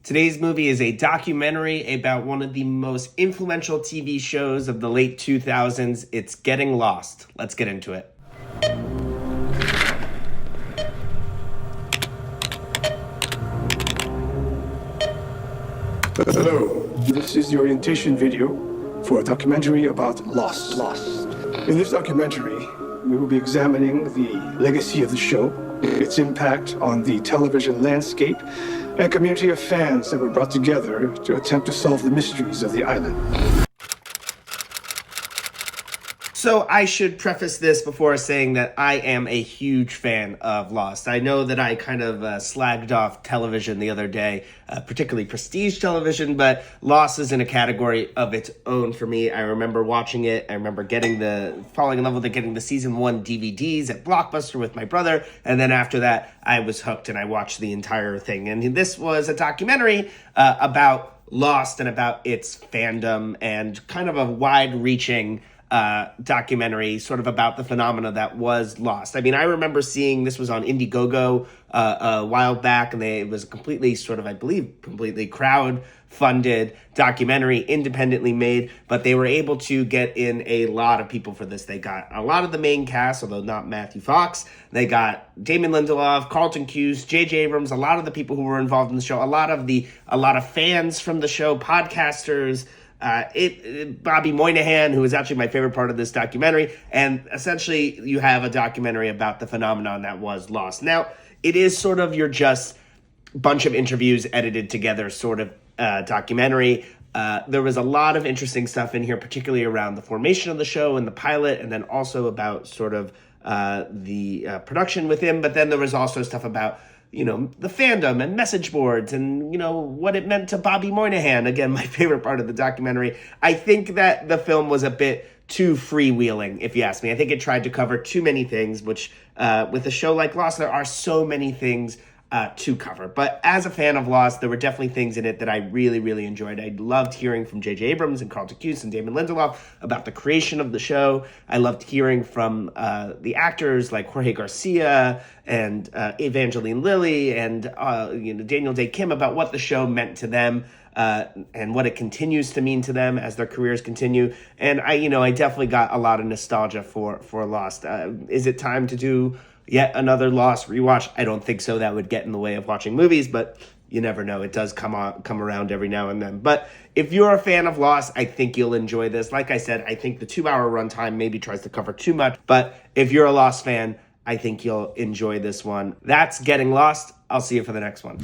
Today's movie is a documentary about one of the most influential TV shows of the late 2000s. It's Getting Lost. Let's get into it. Hello, this is the orientation video for a documentary about Lost. In this documentary, we will be examining the legacy of the show, its impact on the television landscape, and a community of fans that were brought together to attempt to solve the mysteries of the island. So I should preface this before saying that I am a huge fan of Lost. I know that I kind of slagged off television the other day, particularly prestige television, but Lost is in a category of its own for me. I remember watching it. I remember falling in love with it, getting the season 1 DVDs at Blockbuster with my brother. And then after that, I was hooked and I watched the entire thing. And this was a documentary about Lost and about its fandom and kind of a wide-reaching documentary sort of about the phenomena that was Lost. I mean, I remember seeing this was on Indiegogo a while back, and it was completely crowd-funded documentary, independently made, but they were able to get in a lot of people for this. They got a lot of the main cast, although not Matthew Fox. They got Damon Lindelof, Carlton Cuse, J.J. Abrams, a lot of the people who were involved in the show, a lot of fans from the show, podcasters, Bobby Moynihan, who is actually my favorite part of this documentary, and essentially you have a documentary about the phenomenon that was Lost. Now, it is sort of your just bunch of interviews edited together sort of documentary. There was a lot of interesting stuff in here, particularly around the formation of the show and the pilot, and then also about sort of the production within, but then there was also stuff about the fandom and message boards and, what it meant to Bobby Moynihan. Again, my favorite part of the documentary. I think that the film was a bit too freewheeling, if you ask me. I think it tried to cover too many things, which with a show like Lost, there are so many things to cover. But as a fan of Lost, there were definitely things in it that I really, really enjoyed. I loved hearing from J.J. Abrams and Carlton Cuse and Damon Lindelof about the creation of the show. I loved hearing from the actors like Jorge Garcia and Evangeline Lilly and Daniel Day Kim about what the show meant to them. And what it continues to mean to them as their careers continue. And I definitely got a lot of nostalgia for Lost. Is it time to do yet another Lost rewatch? I don't think so. That would get in the way of watching movies, but you never know. It does come around every now and then. But if you're a fan of Lost, I think you'll enjoy this. Like I said, I think the 2-hour runtime maybe tries to cover too much, but if you're a Lost fan, I think you'll enjoy this one. That's Getting Lost. I'll see you for the next one.